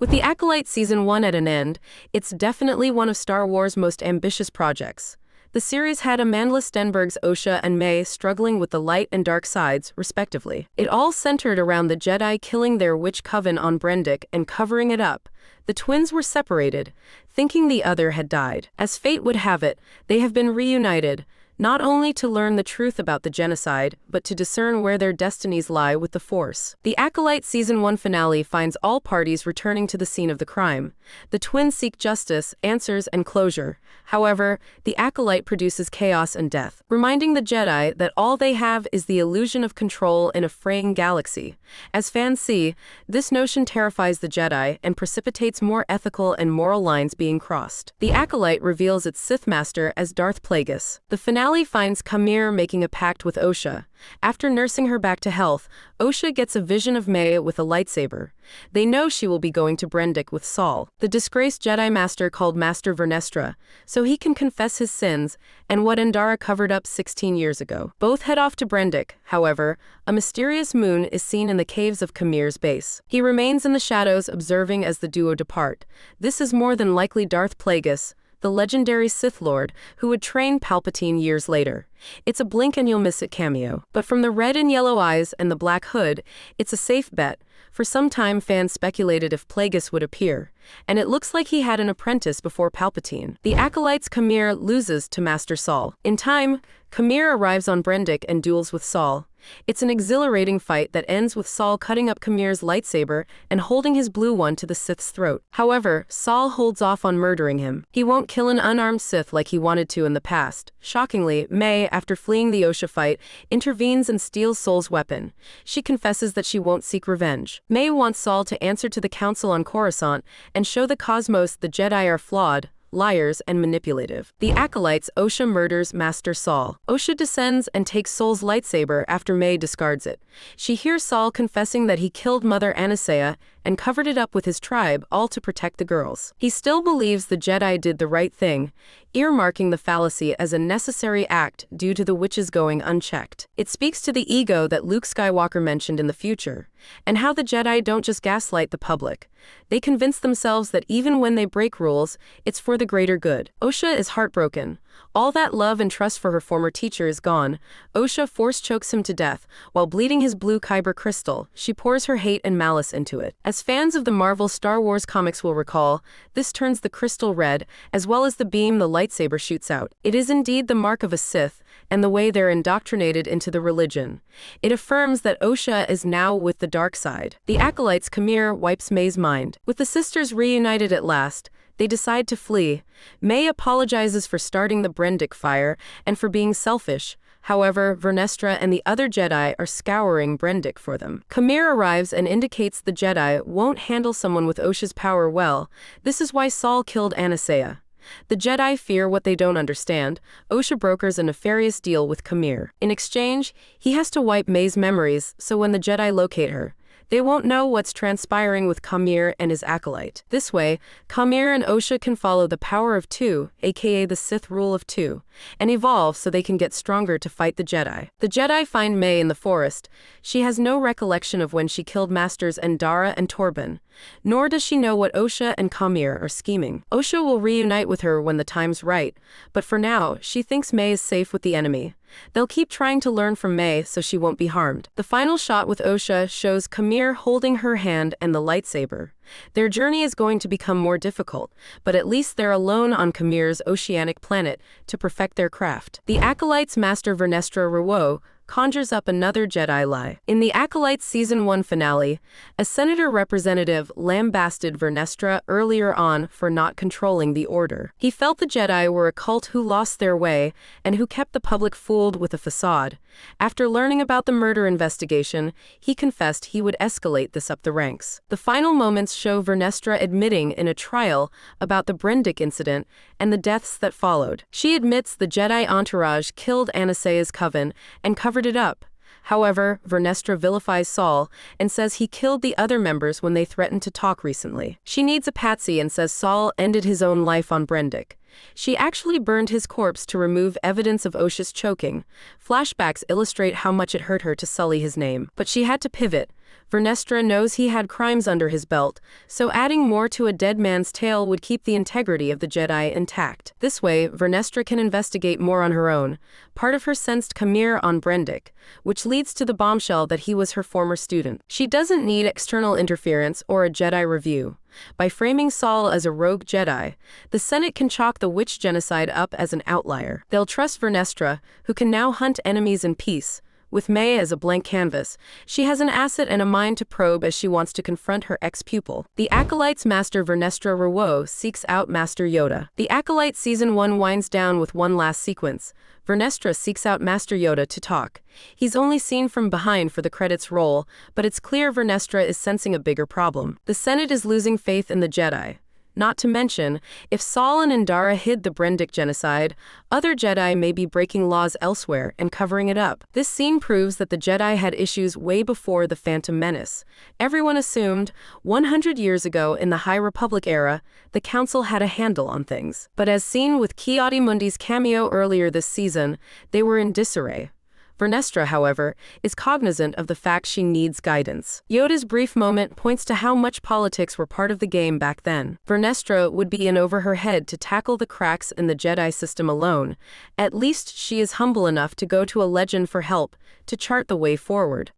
With The Acolyte Season 1 at an end, it's definitely one of Star Wars' most ambitious projects. The series had Amandla Stenberg's Osha and May struggling with the light and dark sides, respectively. It all centered around the Jedi killing their witch coven on Brendick and covering it up. The twins were separated, thinking the other had died. As fate would have it, they have been reunited, not only to learn the truth about the genocide, but to discern where their destinies lie with the Force. The Acolyte Season 1 finale finds all parties returning to the scene of the crime. The twins seek justice, answers, and closure. However, the Acolyte produces chaos and death, reminding the Jedi that all they have is the illusion of control in a fraying galaxy. As fans see, this notion terrifies the Jedi and precipitates more ethical and moral lines being crossed. The Acolyte reveals its Sith Master as Darth Plagueis. The finale finds Kamir making a pact with Osha. After nursing her back to health, Osha gets a vision of May with a lightsaber. They know she will be going to Brendick with Saul, the disgraced Jedi Master called Master Vernestra, so he can confess his sins and what Endara covered up 16 years ago. Both head off to Brendick. However, a mysterious moon is seen in the caves of Kamir's base. He remains in the shadows observing as the duo depart. This is more than likely Darth Plagueis, the legendary Sith Lord who would train Palpatine years later. It's a blink and you'll miss it cameo. But from the red and yellow eyes and the black hood, it's a safe bet. For some time fans speculated if Plagueis would appear, and it looks like he had an apprentice before Palpatine. The Acolyte's Kamir loses to Master Saul. In time, Kamir arrives on Brendick and duels with Saul. It's an exhilarating fight that ends with Saul cutting up Kamir's lightsaber and holding his blue one to the Sith's throat. However, Saul holds off on murdering him. He won't kill an unarmed Sith like he wanted to in the past. Shockingly, May, after fleeing the Osha fight, intervenes and steals Saul's weapon. She confesses that she won't seek revenge. May wants Saul to answer to the Council on Coruscant and show the cosmos the Jedi are flawed, liars, and manipulative. The Acolytes Osha murders Master Saul. Osha descends and takes Saul's lightsaber after May discards it. She hears Saul confessing that he killed Mother Anastasia and covered it up with his tribe, all to protect the girls. He still believes the Jedi did the right thing, earmarking the fallacy as a necessary act due to the witches going unchecked. It speaks to the ego that Luke Skywalker mentioned in the future, and how the Jedi don't just gaslight the public. They convince themselves that even when they break rules, it's for the greater good. Osha is heartbroken. All that love and trust for her former teacher is gone. Osha force chokes him to death. While bleeding his blue kyber crystal, she pours her hate and malice into it. As fans of the Marvel Star Wars comics will recall, this turns the crystal red, as well as the beam the lightsaber shoots out. It is indeed the mark of a Sith, and the way they're indoctrinated into the religion. It affirms that Osha is now with the dark side. The Acolyte's Kamir wipes May's mind. With the sisters reunited at last, they decide to flee. May apologizes for starting the Brendick fire and for being selfish. However, Vernestra and the other Jedi are scouring Brendick for them. Kamir arrives and indicates the Jedi won't handle someone with Osha's power well. This is why Saul killed Anastasia. The Jedi fear what they don't understand. Osha brokers a nefarious deal with Kamir. In exchange, he has to wipe May's memories, so when the Jedi locate her, they won't know what's transpiring with Kamir and his acolyte. This way, Kamir and Osha can follow the power of two, aka the Sith rule of two, and evolve so they can get stronger to fight the Jedi. The Jedi find May in the forest. She has no recollection of when she killed Masters Endara and Torben, nor does she know what Osha and Kamir are scheming. Osha will reunite with her when the time's right, but for now, she thinks May is safe with the enemy. They'll keep trying to learn from May so she won't be harmed. The final shot with Osha shows Kamir holding her hand and the lightsaber. Their journey is going to become more difficult, but at least they're alone on Kamir's oceanic planet to perfect their craft. The Acolyte's Master Vernestra Rawo conjures up another Jedi lie. In the Acolyte Season 1 finale, a senator representative lambasted Vernestra earlier on for not controlling the Order. He felt the Jedi were a cult who lost their way and who kept the public fooled with a facade. After learning about the murder investigation, he confessed he would escalate this up the ranks. The final moments show Vernestra admitting in a trial about the Brendick incident and the deaths that followed. She admits the Jedi entourage killed Anastasia's coven and covered it up. However, Vernestra vilifies Saul and says he killed the other members when they threatened to talk recently. She needs a patsy and says Saul ended his own life on Brendick. She actually burned his corpse to remove evidence of Osha's choking. Flashbacks illustrate how much it hurt her to sully his name. But she had to pivot. Vernestra knows he had crimes under his belt, so adding more to a dead man's tale would keep the integrity of the Jedi intact. This way, Vernestra can investigate more on her own. Part of her sensed Khmer on Brendick, which leads to the bombshell that he was her former student. She doesn't need external interference or a Jedi review. By framing Saul as a rogue Jedi, the Senate can chalk the witch genocide up as an outlier. They'll trust Vernestra, who can now hunt enemies in peace. With May as a blank canvas, she has an asset and a mind to probe as she wants to confront her ex-pupil. The Acolyte's master Vernestra Rawo seeks out Master Yoda. The Acolyte Season 1 winds down with one last sequence. Vernestra seeks out Master Yoda to talk. He's only seen from behind for the credits roll, but it's clear Vernestra is sensing a bigger problem. The Senate is losing faith in the Jedi. Not to mention, if Saul and Indara hid the Brendick genocide, other Jedi may be breaking laws elsewhere and covering it up. This scene proves that the Jedi had issues way before the Phantom Menace. Everyone assumed, 100 years ago in the High Republic era, the Council had a handle on things. But as seen with Ki-Adi-Mundi's cameo earlier this season, they were in disarray. Vernestra, however, is cognizant of the fact she needs guidance. Yoda's brief moment points to how much politics were part of the game back then. Vernestra would be in over her head to tackle the cracks in the Jedi system alone. At least she is humble enough to go to a legend for help, to chart the way forward.